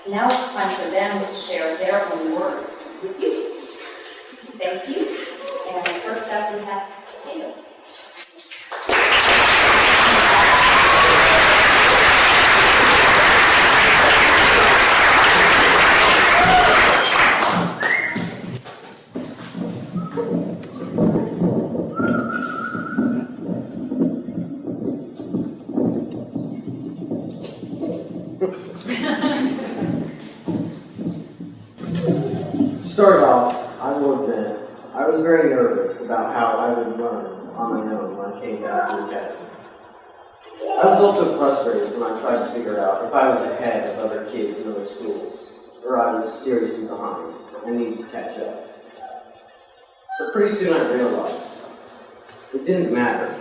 Now it's time for them to share their own words with you. Thank you. And first up we have Jacob. To start off, I was very nervous about how I would learn on my own when I came to Acton Academy. I was also frustrated when I tried to figure out if I was ahead of other kids in other schools, or I was seriously behind and needed to catch up. But pretty soon I realized it didn't matter,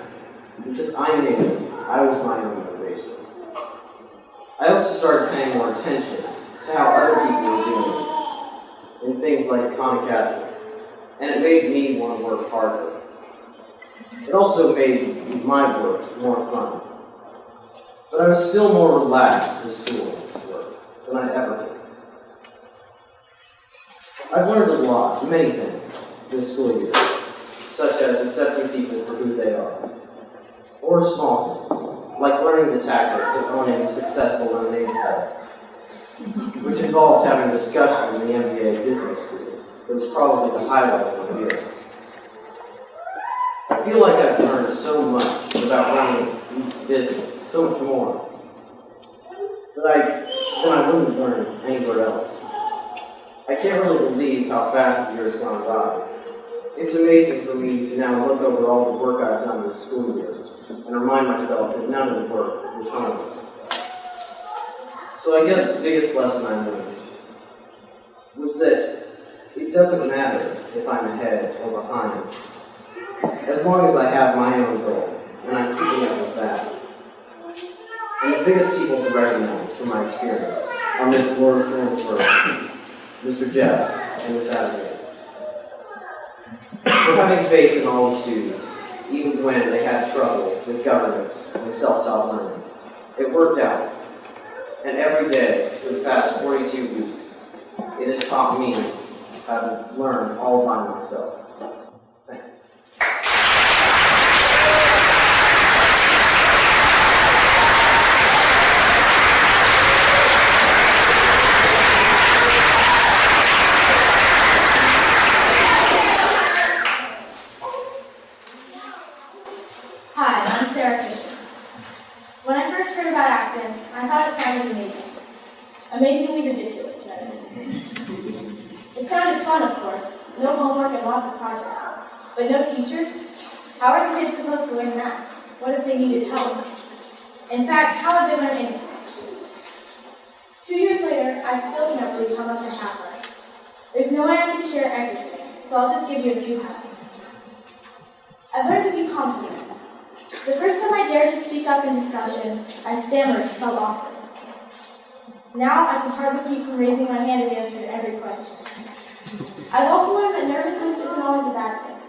because I knew I was my own motivation. I also started paying more attention to how other people were doing in things like Acton Academy, and it made me want to work harder. It also made my work more fun. But I was still more relaxed with schoolwork than I'd ever been. I've learned a lot, many things, this school year, such as accepting people for who they are, or small things, like learning the tactics of owning a successful lemonade stand, which involved having a discussion in the MBA business school. It was probably the highlight of my year. I feel like I've learned so much about running business, so much more, than I wouldn't learn anywhere else. I can't really believe how fast the year has gone by. It's amazing for me to now look over all the work I've done this school year and remind myself that none of the work was home. So I guess the biggest lesson I learned was that it doesn't matter if I'm ahead or behind, as long as I have my own goal and I'm keeping up with that. And the biggest people to recognize from my experience are Miss Laura Stormsburg, Mr. Jeff, and Miss Abigail. For having faith in all the students, even when they had trouble with governance and self-taught learning. It worked out. And every day for the past 42 weeks, it has taught me how to learn all by myself. Thank you. Hi, I'm Sarah Fisher. When I first heard about Acton, I thought it sounded amazing. Amazingly ridiculous, that is. It sounded fun, of course. No homework and lots of projects. But no teachers? How are the kids supposed to learn that? What if they needed help? In fact, how have they learned anything? 2 years later, I still can't believe how much I have learned. There's no way I can share everything, so I'll just give you a few highlights. I've learned to be confident. The first time I dared to speak up in discussion, I stammered and felt awkward. Now I can hardly keep from raising my hand and answering every question. I've also learned that nervousness isn't always a bad thing.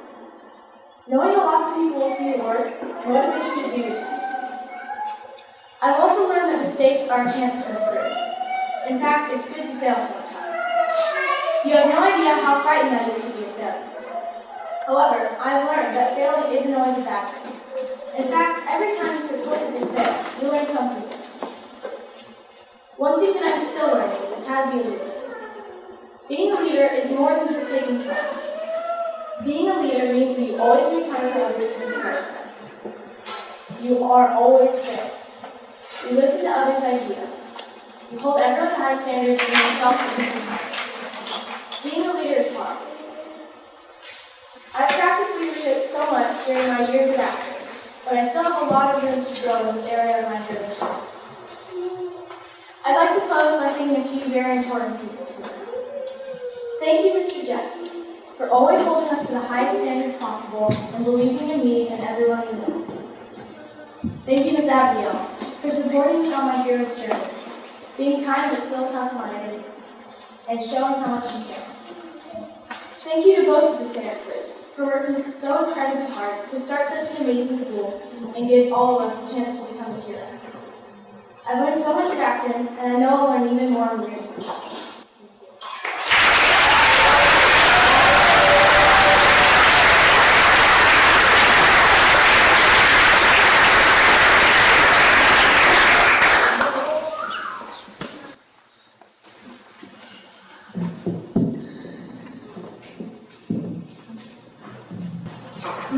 Knowing that lots of people will see your work motivates you to do your best. I've also learned that mistakes are a chance to improve. In fact, it's good to fail sometimes. You have no idea how frightened I used to be of failure. However, I've learned that failing isn't always a bad thing. In fact, every time you supposedly fail, you learn something new. One thing that I'm still learning is how to be a leader. Being a leader is more than just taking charge. Being a leader means that you always make time for others and encourage them. You are always fair. You listen to others' ideas. You hold everyone to high standards and yourself to be high. Being a leader is hard. I've practiced leadership so much during my years at Acton, but I still have a lot of room to grow in this area of my career as well. I'd like to close by thanking a few very important people today. Thank you, Mr. Jeff, for always holding us to the highest standards possible and believing in me and everyone who knows me. Thank you, Ms. Abigail, for supporting me on my hero's journey, being kind but still tough-minded, and showing how much you care. Thank you to both of the Stanfords for working so incredibly hard to start such an amazing school and give all of us the chance to become a hero. I've learned so much at Acton, and I know I'll learn even more in years to come.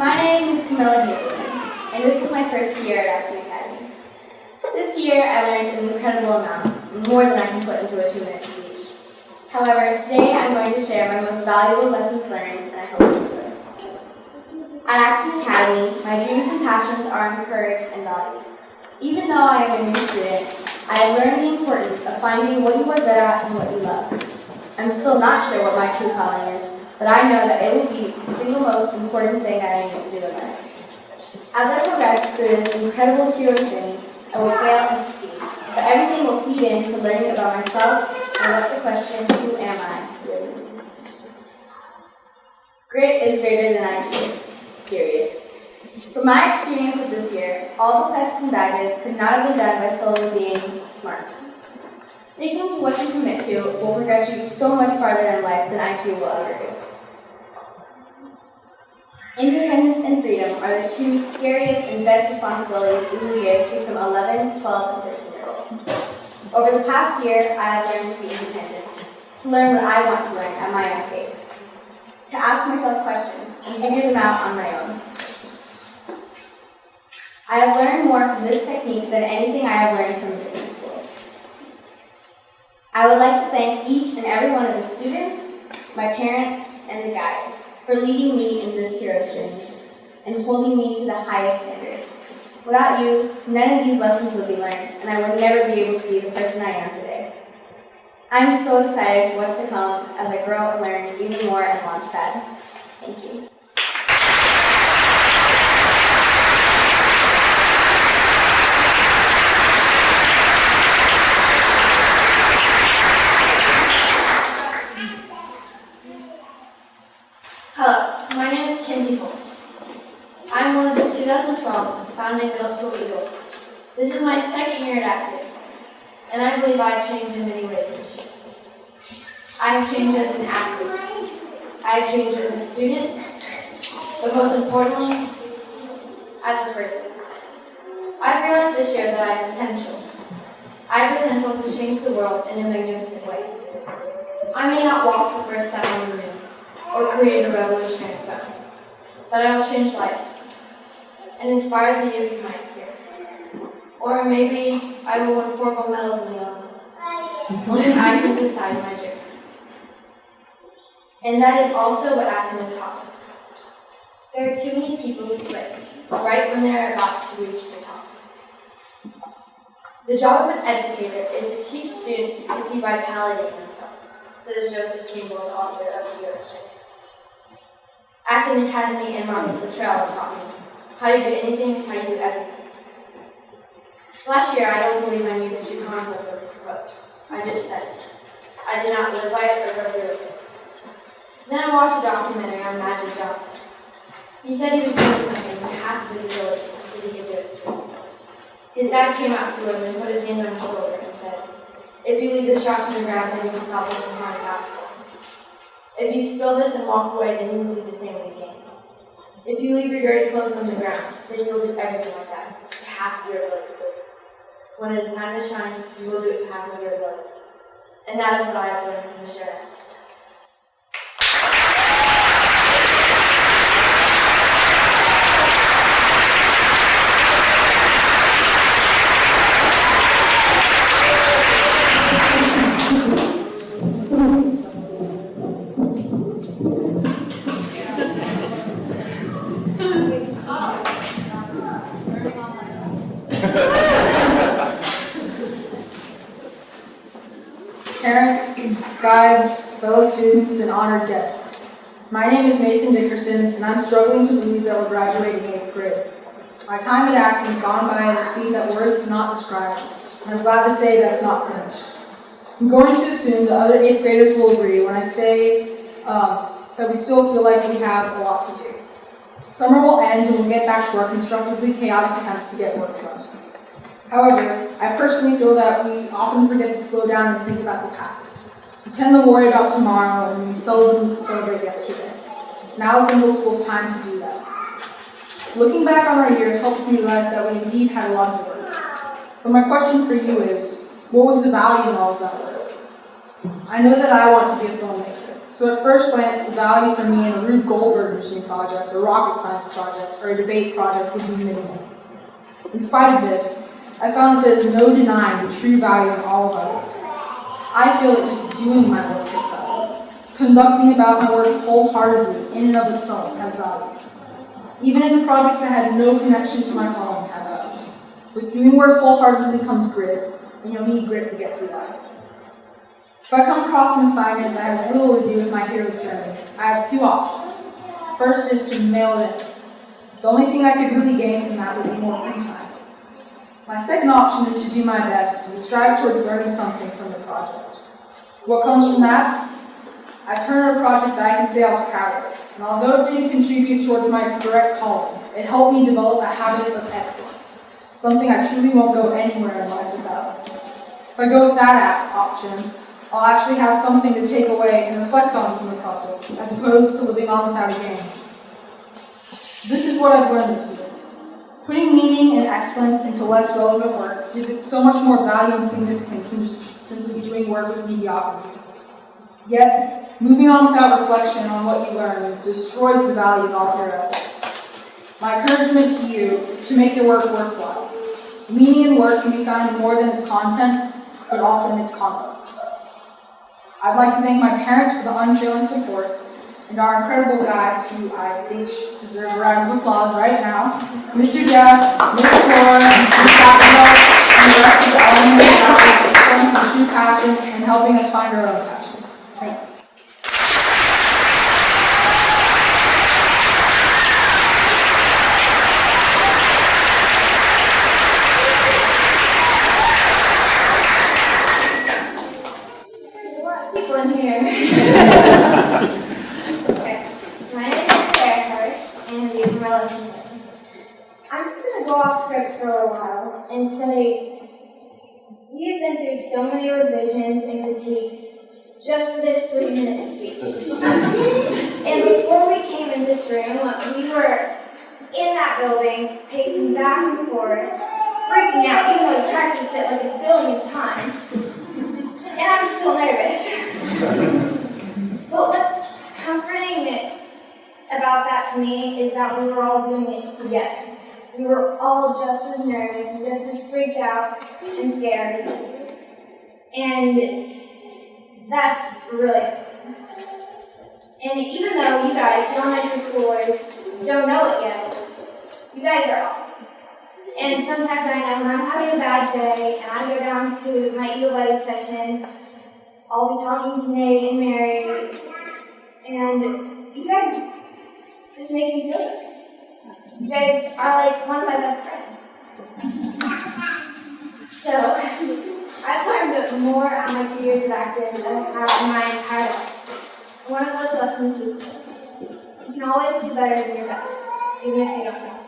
My name is Camilla Hazelton, and this was my first year at Acton Academy. This year, I learned an incredible amount, more than I can put into a 2-minute speech. However, today I'm going to share my most valuable lessons learned, and I hope you enjoy. At Acton Academy, my dreams and passions are encouraged and valued. Even though I am a new student, I have learned the importance of finding what you are good at and what you love. I'm still not sure what my true calling is, but I know that it will be the single most important thing that I need to do in life. As I progress through this incredible hero's journey, I will fail and succeed, but everything will feed into learning about myself and what the question, who am I, really means. Grit is greater than IQ, period. From my experience of this year, all the tests and badges could not have been done by solely being smart. Sticking to what you commit to will progress you so much farther in life than IQ will ever do. Independence and freedom are the two scariest and best responsibilities you can give to some 11, 12, and 13-year-olds. Over the past year, I have learned to be independent, to learn what I want to learn at my own pace, to ask myself questions and figure them out on my own. I have learned more from this technique than anything I have learned from business school. I would like to thank each and every one of the students, my parents, and the guides for leading me in this hero's journey and holding me to the highest standards. Without you, none of these lessons would be learned, and I would never be able to be the person I am today. I'm so excited for what's to come as I grow and learn even more at Launchpad. Thank you. Hello, my name is Kinsey Holtz. I'm one of the 2012 founding middle school Eagles. This is my second year at Acton, and I believe I have changed in many ways this year. I have changed as an athlete. I have changed as a student, but most importantly, as a person. I've realized this year that I have potential. I have potential to change the world in a magnificent way. I may not walk the first time on the moon, or create a revolutionary phone, but I will change lives and inspire the youth with my experiences. Or maybe I will win 4 gold medals in the Olympics. Only I can decide my journey. And that is also what Acton has taught me. There are too many people who quit right when they're about to reach the top. The job of an educator is to teach students to see vitality in themselves, says Joseph Campbell, the author of The Hero's Journey. Acton Academy and Marvel's Betrayal have taught me how you do anything is how you do everything. Last year, I don't believe I knew the true concept of this quote. I just said it. I did not live by it or go through it. Then I watched a documentary on Magic Johnson. He said he was doing something with half of his ability that he could do it. His dad came out to him and put his hand on his shoulder and said, "If you leave this shot on the ground, then you will stop looking behind the basketball. If you spill this and walk away, then you will do the same again. If you leave your dirty clothes on the ground, then you will do everything like that, to half of your ability. When it is time to shine, you will do it to half of your ability." And that is what I have learned from the show. Parents, guides, fellow students, and honored guests. My name is Mason Dickerson, and I'm struggling to believe that we're graduating 8th grade. My time at Acton has gone by at a speed that words cannot describe, and I'm glad to say that it's not finished. I'm going to assume the other 8th graders will agree when I say that we still feel like we have a lot to do. Summer will end and we'll get back to our constructively chaotic attempts to get work done. However, I personally feel that we often forget to slow down and think about the past. We tend to worry about tomorrow and we seldom celebrate yesterday. Now is the middle school's time to do that. Looking back on our year helps me realize that we indeed had a lot of work. But my question for you is, what was the value in all of that work? I know that I want to be a filmmaker, So at first glance, the value for me in a Rube Goldberg machine project, a rocket science project, or a debate project would be minimal. In spite of this, I found that there is no denying the true value in all of my work. I feel that just doing my work has value. Conducting about my work wholeheartedly in and of itself has value. Even in the projects that had no connection to my calling had value. With doing work wholeheartedly comes grit, and you'll need grit to get through life. If I come across an assignment that has little to do with my hero's journey, I have two options. First is to mail it in. The only thing I could really gain from that would be more free time. My second option is to do my best and strive towards learning something from the project. What comes from that? I turn a project that I can say I was proud of, and although it didn't contribute towards my direct calling, it helped me develop a habit of excellence, something I truly won't go anywhere in life without. If I go with that option, I'll actually have something to take away and reflect on from the project, as opposed to living on without a gain. This is what I've learned this year. Putting meaning and excellence into less relevant work gives it so much more value and significance than just simply doing work with mediocrity. Yet, moving on without reflection on what you learn destroys the value of all your efforts. My encouragement to you is to make your work worthwhile. Meaning in work can be found in more than its content, but also in its conduct. I'd like to thank my parents for the unfailing support, and our incredible guides, who I think deserve a round of applause right now, Mr. Jeff, Ms. Laura, Ms. Sackville, and the rest of the elementary staff for showing some true passion and helping us find our own passion. Thank you. There's a lot of people in here. And my lessons. I'm just going to go off script for a little while and say we have been through so many revisions and critiques just for this 3-minute speech. And before we came in this room, we were in that building, pacing back and forth, freaking out, even though we practiced it like 1 billion times. And I'm still nervous. But what's comforting about that to me is that we were all doing it together. We were all just as nervous and just as freaked out and scared. And that's really awesome. And even though you guys, elementary schoolers, don't know it yet, you guys are awesome. And sometimes I know when I'm having a bad day and I go down to my ELA session, I'll be talking to Nate and Mary, and you guys just make me feel good. You guys are like one of my best friends. So, I've learned more on my 2 years of acting than I have in my entire life. One of those lessons is this: you can always do better than your best, even if you don't know.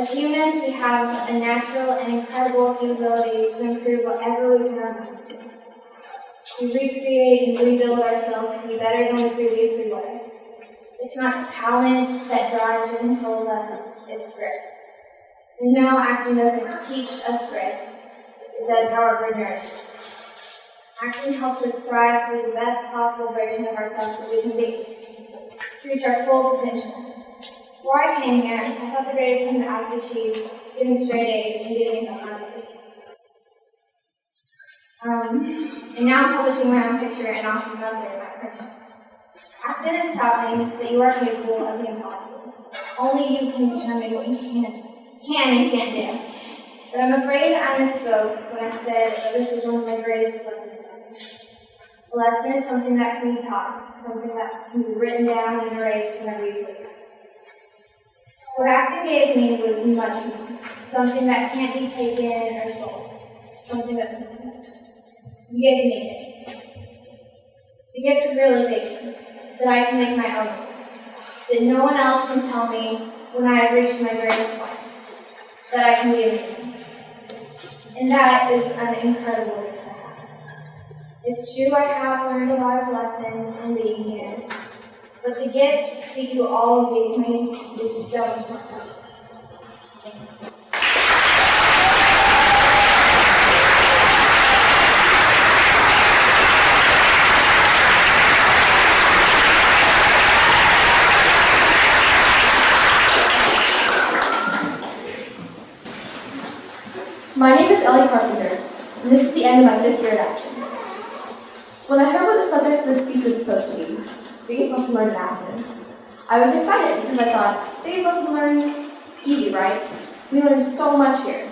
As humans, we have a natural and incredible capability to improve whatever we put our minds to. We recreate and rebuild ourselves to be better than we previously were. It's not talent that drives or controls us, it's grit. And no, acting doesn't teach us grit. It does, however, nourish us. Acting helps us thrive to be the best possible version of ourselves that we can be, to reach our full potential. Before I came here, I thought the greatest thing that I could achieve was getting straight A's and getting into Harvard. And now I'm publishing my own picture in Austin Monthly in my print. Acton has taught me that you are capable of the impossible. Only you can determine what you can and can't do. But I'm afraid I misspoke when I said that this was one of my greatest lessons ever. A lesson is something that can be taught, something that can be written down and erased whenever you please. What Acton gave me was much more, something that can't be taken or sold, something that's mine. You gave me a gift. The gift of realization that I can make my own rules, that no one else can tell me when I have reached my greatest point, that I can be amazing. And that is an incredible gift to have. It's true I have learned a lot of lessons in being here, but the gift that you all gave me is so much more precious. Thank you. the end of my 5th year at Acton. When I heard what the subject of the speech was supposed to be, biggest lesson learned at Acton, I was excited because I thought, biggest lesson learned, easy, right? We learned so much here.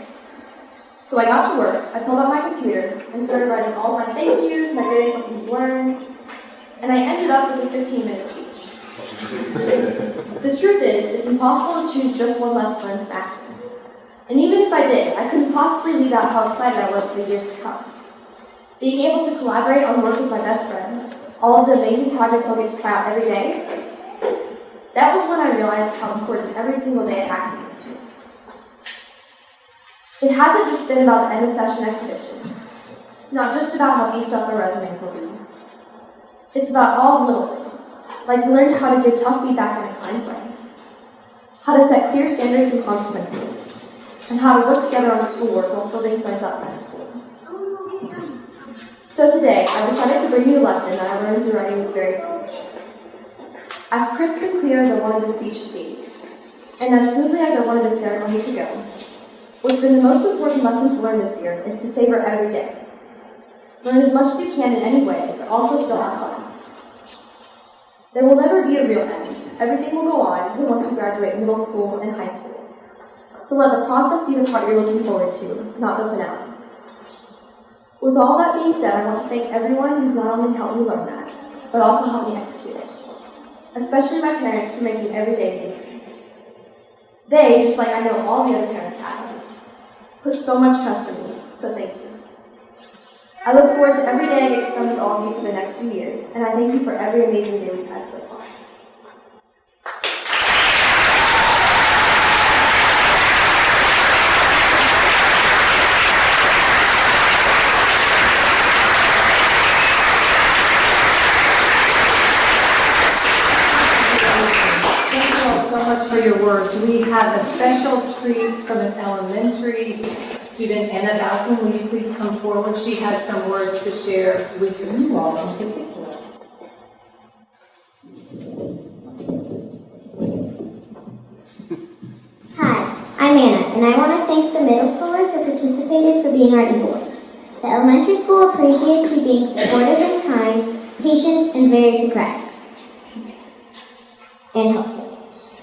So I got to work, I pulled out my computer, and started writing all my thank yous, my greatest lessons learned, and I ended up with a 15-minute speech. The truth is, it's impossible to choose just one lesson learned from Acton. And even if I did, I couldn't possibly leave out how excited I was for the years to come. Being able to collaborate on work with my best friends, all of the amazing projects I'll get to try out every day, that was when I realized how important every single day at Acton is to me. It hasn't just been about the end of session exhibitions, not just about how beefed up our resumes will be. It's about all the little things, like we learned how to give tough feedback in a kind way, how to set clear standards and consequences, and how to work together on schoolwork while still being friends outside of school. So today, I decided to bring you a lesson that I learned through writing this very speech. As crisp and clear as I wanted the speech to be, and as smoothly as I wanted the ceremony to go, what's been the most important lesson to learn this year is to savor every day. Learn as much as you can in any way, but also still have fun. There will never be a real end. Everything will go on even once you graduate middle school and high school. So let the process be the part you're looking forward to, not the finale. With all that being said, I want to thank everyone who's not only helped me learn that, but also helped me execute it. Especially my parents for making every day amazing. They, just like I know all the other parents have, put so much trust in me, so thank you. I look forward to every day I get to spend with all of you for the next few years, and I thank you for every amazing day we've had so far. For your words. We have a special treat from an elementary student, Anna Bausman. Will you please come forward? She has some words to share with you all in particular. Hi, I'm Anna, and I want to thank the middle schoolers who participated for being our Eagles. The elementary school appreciates you being supportive and kind, patient, and very Socratic, and helpful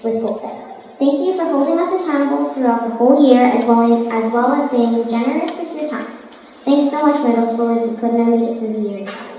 with goal setting. Thank you for holding us accountable throughout the whole year, as well as being generous with your time. Thanks so much, middle schoolers. We couldn't have made it through the year without you.